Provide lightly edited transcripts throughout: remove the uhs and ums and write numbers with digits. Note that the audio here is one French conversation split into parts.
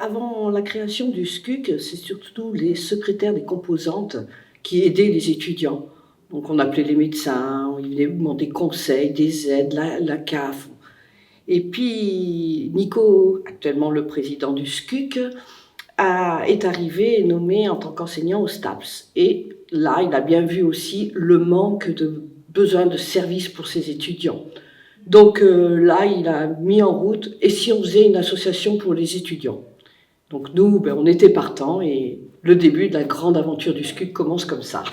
Avant la création du SCUC, c'est surtout les secrétaires des composantes qui aidaient les étudiants. Donc on appelait les médecins, ils venaient demander conseils, des aides, la CAF. Et puis Nico, actuellement le président du SCUC, est arrivé et nommé en tant qu'enseignant au STAPS. Et là, il a bien vu aussi le manque de besoin de services pour ses étudiants. Donc là, il a mis en route, et si on faisait une association pour les étudiants? Donc nous, on était partants et le début de la grande aventure du SCUC commence comme ça.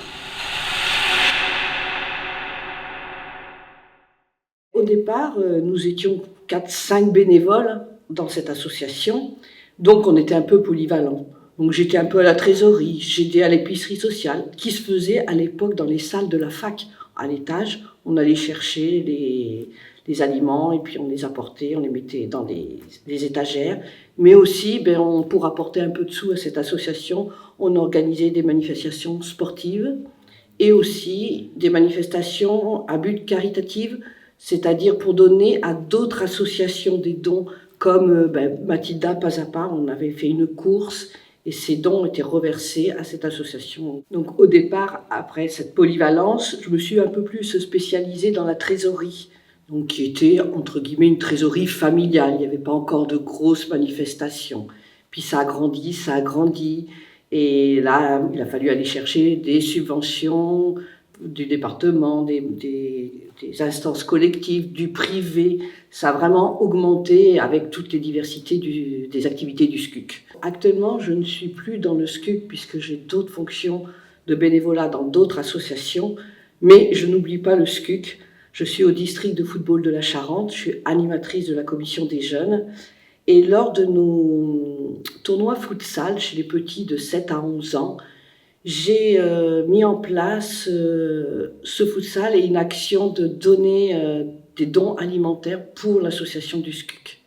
Au départ, nous étions 4-5 bénévoles dans cette association, donc on était un peu polyvalents. Donc j'étais un peu à la trésorerie, j'aidais à l'épicerie sociale, qui se faisait à l'époque dans les salles de la fac. À l'étage, on allait chercher les aliments et puis on les apportait, on les mettait dans les étagères. Mais aussi, pour apporter un peu de sous à cette association, on organisait des manifestations sportives et aussi des manifestations à but caritatif, c'est-à-dire pour donner à d'autres associations des dons, comme Mathilda Pas à Pas, on avait fait une course et ces dons étaient reversés à cette association. Donc au départ, après cette polyvalence, je me suis un peu plus spécialisée dans la trésorerie, donc qui était entre guillemets une trésorerie familiale, il n'y avait pas encore de grosses manifestations. Puis ça a grandi, et là il a fallu aller chercher des subventions du département, des instances collectives, du privé. Ça a vraiment augmenté avec toutes les diversités des activités du SCUC. Actuellement, je ne suis plus dans le SCUC puisque j'ai d'autres fonctions de bénévolat dans d'autres associations, mais je n'oublie pas le SCUC. Je suis au district de football de la Charente, je suis animatrice de la commission des jeunes, et lors de nos tournois futsal chez les petits de 7 à 11 ans, j'ai mis en place ce futsal et une action de donner des dons alimentaires pour l'association du SCUC.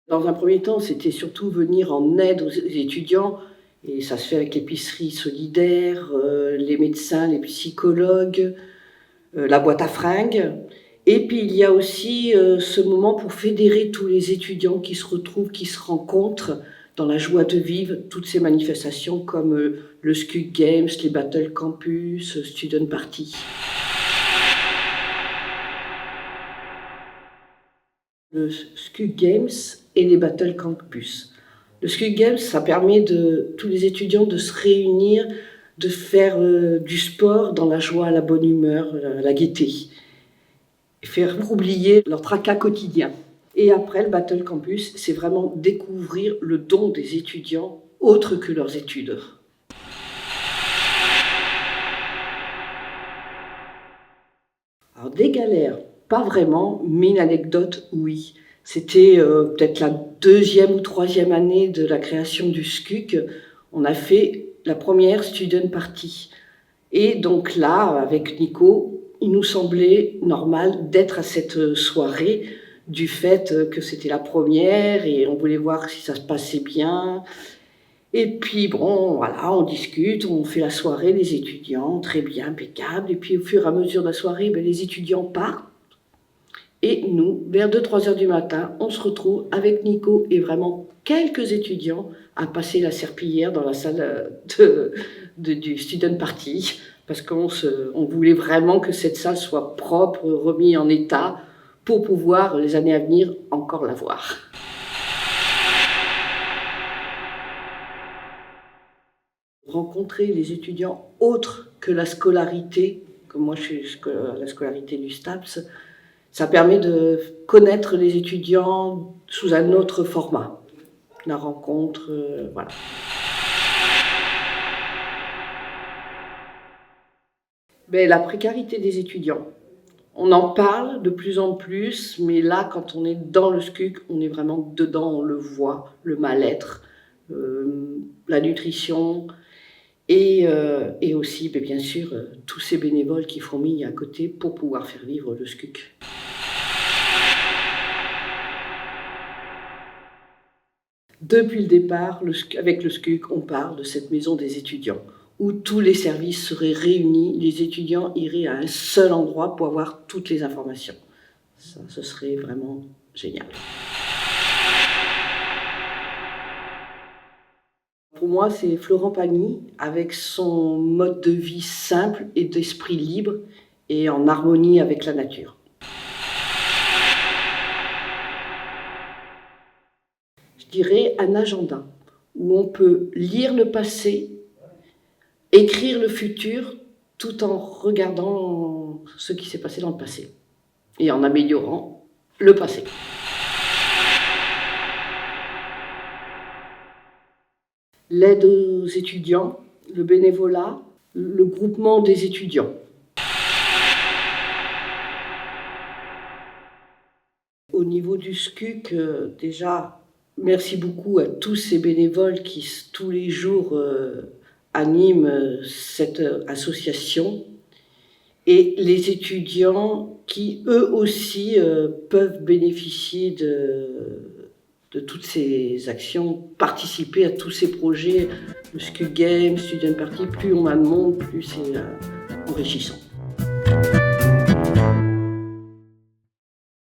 Dans un premier temps, c'était surtout venir en aide aux étudiants, et ça se fait avec l'épicerie solidaire, les médecins, les psychologues, la boîte à fringues. Et puis il y a aussi ce moment pour fédérer tous les étudiants qui se retrouvent, qui se rencontrent dans la joie de vivre toutes ces manifestations comme le SCUC Games, les Battle Campus, Student Party. Le SCUC Games et les Battle Campus. Le SCUC Games, ça permet de tous les étudiants de se réunir, de faire du sport dans la joie, la bonne humeur, la gaieté. Faire oublier leur tracas quotidien. Et après, le Battle Campus, c'est vraiment découvrir le don des étudiants autres que leurs études. Alors des galères, pas vraiment, mais une anecdote, oui. C'était peut-être la 2e ou 3e année de la création du SCUC. On a fait la première Student Party. Et donc là, avec Nico, il nous semblait normal d'être à cette soirée du fait que c'était la première et on voulait voir si ça se passait bien. Et puis voilà, on discute, on fait la soirée, les étudiants, très bien, impeccable. Et puis au fur et à mesure de la soirée, les étudiants partent. Et nous, vers 2-3 heures du matin, on se retrouve avec Nico et vraiment quelques étudiants à passer la serpillière dans la salle du Student Party, parce qu'on voulait vraiment que cette salle soit propre, remise en état, pour pouvoir, les années à venir, encore la voir. Rencontrer les étudiants autres que la scolarité, comme moi je suis à la scolarité du STAPS, ça permet de connaître les étudiants sous un autre format. La rencontre, voilà. La précarité des étudiants. On en parle de plus en plus, mais là, quand on est dans le SCUC, on est vraiment dedans, on le voit, le mal-être, la nutrition, et aussi, bien sûr, tous ces bénévoles qui fourmillent à côté pour pouvoir faire vivre le SCUC. Depuis le départ, avec le SCUC, on parle de cette maison des étudiants, où tous les services seraient réunis, les étudiants iraient à un seul endroit pour avoir toutes les informations. Ça, ce serait vraiment génial. Pour moi, c'est Florent Pagny, avec son mode de vie simple et d'esprit libre et en harmonie avec la nature. Je dirais un agenda où on peut lire le passé, écrire le futur, tout en regardant ce qui s'est passé dans le passé et en améliorant le passé. L'aide aux étudiants, le bénévolat, le groupement des étudiants. Au niveau du SCUC, déjà, merci beaucoup à tous ces bénévoles qui, tous les jours, animent cette association. Et les étudiants qui, eux aussi, peuvent bénéficier de toutes ces actions, participer à tous ces projets, le SCUC Game, Student Party, plus on a de monde, plus c'est enrichissant.